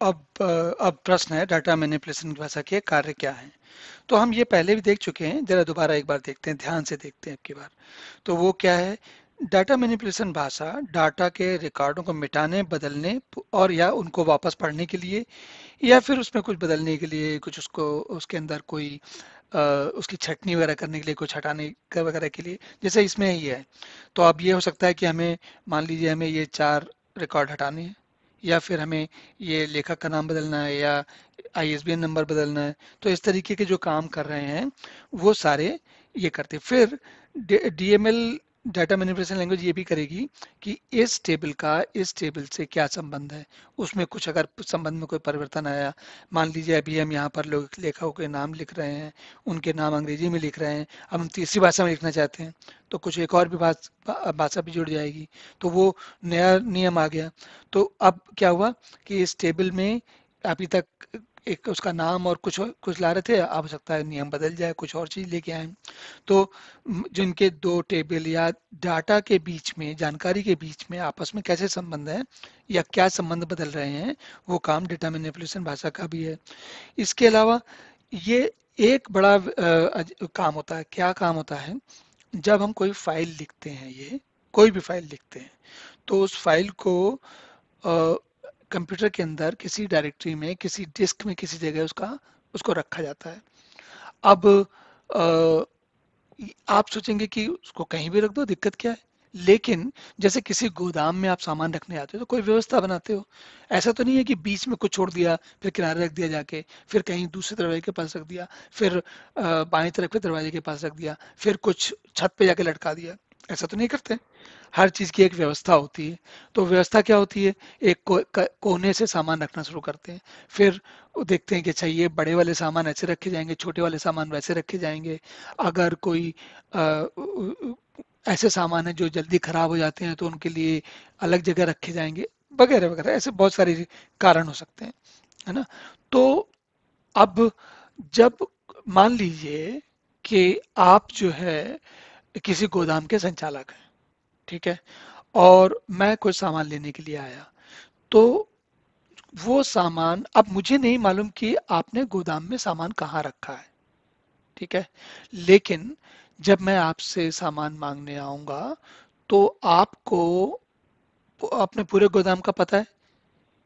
अब प्रश्न है डाटा मैनिपुलेशन की भाषा के कार्य क्या हैं। तो हम ये पहले भी देख चुके हैं, जरा दोबारा एक बार देखते हैं, ध्यान से देखते हैं अब की बार। तो वो क्या है? डाटा मैनिपुलेशन भाषा डाटा के रिकॉर्डों को मिटाने, बदलने और या उनको वापस पढ़ने के लिए, या फिर उसमें कुछ बदलने के लिए, कुछ उसको उसके अंदर कोई उसकी छटनी वगैरह करने के लिए, कुछ हटाने वगैरह के लिए, जैसे इसमें ही है। तो अब ये हो सकता है कि हमें, मान लीजिए हमें ये 4 रिकॉर्ड हटाने हैं, या फिर हमें ये लेखक का नाम बदलना है, या आईएसबीएन नंबर बदलना है। तो इस तरीके के जो काम कर रहे हैं वो सारे ये करते हैं। फिर डीएमएल, डाटा मैनिपुलेशन लैंग्वेज, ये भी करेगी कि इस टेबल का इस टेबल से क्या संबंध है। उसमें कुछ अगर संबंध में कोई परिवर्तन आया, मान लीजिए अभी हम यहाँ पर लोग लेखकों के नाम लिख रहे हैं, उनके नाम अंग्रेजी में लिख रहे हैं, अब हम तीसरी भाषा में लिखना चाहते हैं, तो कुछ एक और भी भाषा भी जुड़ जाएगी। तो वो नया नियम आ गया। तो अब क्या हुआ कि इस टेबल में अभी तक एक उसका नाम और कुछ कुछ ला रहे थे, अब हो सकता है नियम बदल जाए, कुछ और चीज लेके आए। तो जिनके दो टेबल या डाटा के बीच में, जानकारी के बीच में आपस में कैसे संबंध है या क्या संबंध बदल रहे हैं, वो काम डेटा मैनिपुलेशन भाषा का भी है। इसके अलावा ये एक बड़ा काम होता है। क्या काम होता है? जब हम कोई फाइल लिखते हैं, ये कोई भी फाइल लिखते हैं, तो उस फाइल को कंप्यूटर के अंदर किसी डायरेक्टरी में, किसी डिस्क में, किसी जगह उसका उसको रखा जाता है। अब अ, आप सोचेंगे कि उसको कहीं भी रख दो, दिक्कत क्या है? लेकिन जैसे किसी गोदाम में आप सामान रखने आते हो तो कोई व्यवस्था बनाते हो। ऐसा तो नहीं है कि बीच में कुछ छोड़ दिया, फिर किनारे रख दिया जाके, फिर कहीं दूसरे दरवाजे के पास रख दिया, फिर बाएं तरफ के दरवाजे के पास रख दिया, फिर कुछ छत पे जाके लटका दिया। ऐसा तो नहीं करते। हर चीज की एक व्यवस्था होती है। तो व्यवस्था क्या होती है? एक कोने से सामान रखना शुरू करते हैं, फिर वो देखते हैं कि अच्छा ये बड़े वाले सामान ऐसे रखे जाएंगे, छोटे वाले सामान वैसे रखे जाएंगे। अगर कोई ऐसे सामान है जो जल्दी खराब हो जाते हैं तो उनके लिए अलग जगह रखे जाएंगे, वगैरह वगैरह। ऐसे बहुत सारे कारण हो सकते हैं, है ना? तो अब जब मान लीजिए कि आप जो है किसी गोदाम के संचालक हैं, ठीक है, और मैं कुछ सामान लेने के लिए आया, तो वो सामान, अब मुझे नहीं मालूम कि आपने गोदाम में सामान कहाँ रखा है, ठीक है। लेकिन जब मैं आपसे सामान मांगने आऊंगा तो आपको अपने पूरे गोदाम का पता है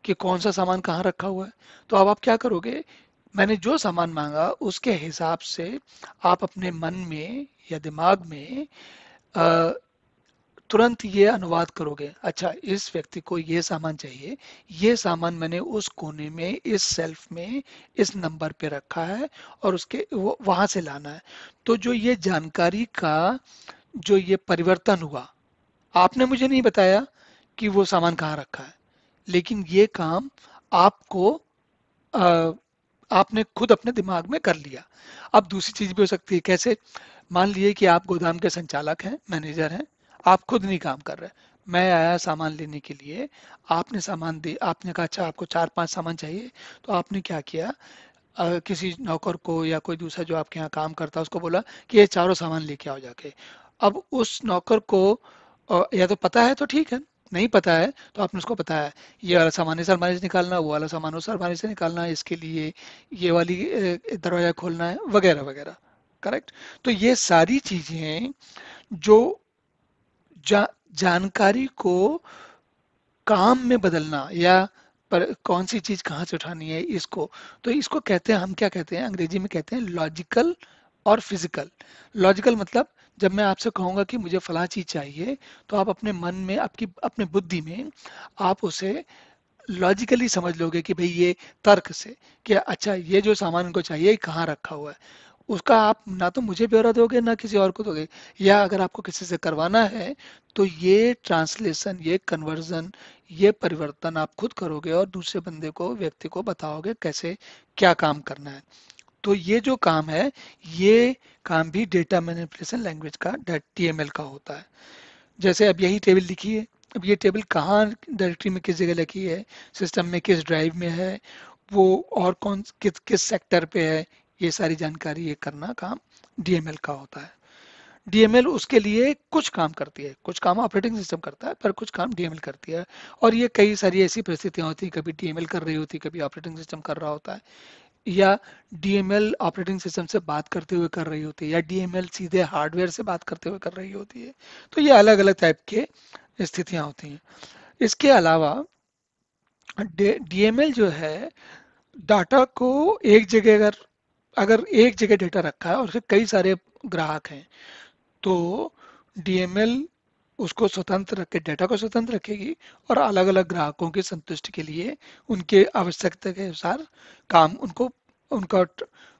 कि कौन सा सामान कहाँ रखा हुआ है। तो अब आप क्या करोगे? मैंने जो सामान मांगा उसके हिसाब से आप अपने मन में या दिमाग में अ, तुरंत ये अनुवाद करोगे, अच्छा इस व्यक्ति को ये सामान चाहिए, ये सामान मैंने उस कोने में, इस सेल्फ में, इस नंबर पे रखा है, और उसके वो वहां से लाना है। तो जो ये जानकारी का जो ये परिवर्तन हुआ, आपने मुझे नहीं बताया कि वो सामान कहाँ रखा है, लेकिन ये काम आपको अ, आपने खुद अपने दिमाग में कर लिया। अब दूसरी चीज भी हो सकती है, कैसे? मान लिए कि आप गोदाम के संचालक हैं, मैनेजर हैं, आप खुद नहीं काम कर रहे, मैं आया सामान लेने के लिए, आपने सामान दे, आपने कहा अच्छा आपको 4-5 सामान चाहिए, तो आपने क्या किया, किसी नौकर को या कोई दूसरा जो आपके यहाँ काम करता है उसको बोला कि ये चारों सामान लेके आओ जाके। अब उस नौकर को या तो पता है तो ठीक है, नहीं पता है तो आपने उसको बताया ये वाला सामान इस अलमारी से निकालना, वो वाला सामान उस अलमारी से निकालना है, इसके लिए ये वाली दरवाजा खोलना है, वगैरह वगैरह। करेक्ट? तो ये सारी चीजें जो जानकारी को काम में बदलना, या पर कौन सी चीज कहाँ से उठानी है, इसको, तो इसको कहते हैं, हम क्या कहते हैं, अंग्रेजी में कहते हैं लॉजिकल और फिजिकल। लॉजिकल मतलब जब मैं आपसे कहूंगा कि मुझे फलां चीज चाहिए, तो आप अपने मन में, आपकी अपने बुद्धि में आप उसे लॉजिकली समझ लोगे कि भाई ये तर्क से कि अच्छा ये जो सामान इनको चाहिए ये कहाँ रखा हुआ है। उसका आप ना तो मुझे ब्यौरा दोगे ना किसी और को दोगे, या अगर आपको किसी से करवाना है तो ये ट्रांसलेशन, ये कन्वर्जन, ये परिवर्तन आप खुद करोगे और दूसरे बंदे को, व्यक्ति को बताओगे कैसे क्या काम करना है। तो ये जो काम है, ये काम भी डेटा मैनिपुलेशन लैंग्वेज का, टीएमएल का होता है। जैसे अब यही टेबल लिखी है, अब ये टेबल कहाँ डायरेक्टरी में किस जगह लिखी है, सिस्टम में किस ड्राइव में है, वो और कौन किस किस सेक्टर पे है, ये सारी जानकारी ये करना काम डीएमएल का होता है। डीएमएल उसके लिए कुछ काम करती है, कुछ काम ऑपरेटिंग सिस्टम करता है पर कुछ काम डीएमएल करती है। और ये कई सारी ऐसी परिस्थितियां होती हैं, कभी डीएमएल कर रही होती है, कभी ऑपरेटिंग सिस्टम कर रहा होता है, या डीएमएल ऑपरेटिंग सिस्टम से बात करते हुए कर रही होती है, या डीएमएल सीधे हार्डवेयर से बात करते हुए कर रही होती है। तो ये अलग अलग टाइप के स्थितियां होती हैं। इसके अलावा डीएमएल जो है डाटा को एक जगह, अगर अगर एक जगह डेटा रखा है और फिर कई सारे ग्राहक हैं, तो डीएमएल उसको स्वतंत्र रख के डेटा को स्वतंत्र रखेगी और अलग अलग ग्राहकों की संतुष्टि के लिए उनके आवश्यकता के अनुसार काम उनको उनका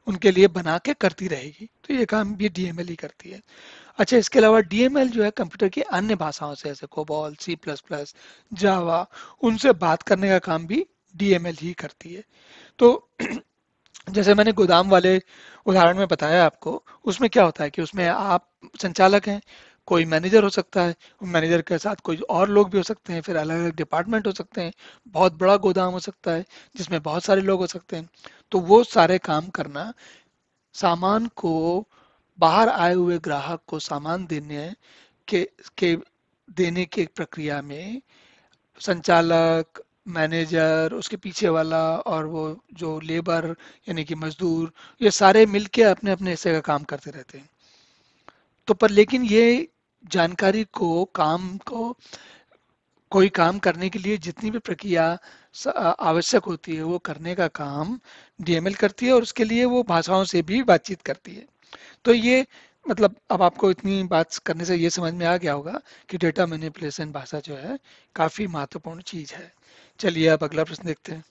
उनके लिए बना के करती रहेगी। तो ये काम भी डीएमएल ही करती है। अच्छा, इसके अलावा डीएमएल जो है कंप्यूटर की अन्य भाषाओं से, जैसे कोबॉल, सी प्लस प्लस, जावा, उनसे बात करने का काम भी डीएमएल ही करती है। तो जैसे मैंने गोदाम वाले उदाहरण में बताया आपको, उसमें क्या होता है कि उसमें आप संचालक हैं, कोई मैनेजर हो सकता है, मैनेजर के साथ कोई और लोग भी हो सकते हैं, फिर अलग अलग डिपार्टमेंट हो सकते हैं, बहुत बड़ा गोदाम हो सकता है जिसमें बहुत सारे लोग हो सकते हैं। तो वो सारे काम करना, सामान को, बाहर आए हुए ग्राहक को सामान के के देने की प्रक्रिया में संचालक, मैनेजर, उसके पीछे वाला और वो जो लेबर यानी कि मजदूर, ये सारे मिलके अपने अपने हिस्से का काम करते रहते हैं। तो पर लेकिन ये जानकारी को, काम को, कोई काम करने के लिए जितनी भी प्रक्रिया आवश्यक होती है वो करने का काम डीएमएल करती है, और उसके लिए वो भाषाओं से भी बातचीत करती है। तो ये मतलब अब आपको इतनी बात करने से ये समझ में आ गया होगा कि डेटा मैनिपुलेशन भाषा जो है काफी महत्वपूर्ण चीज है। चलिए अब अगला प्रश्न देखते हैं।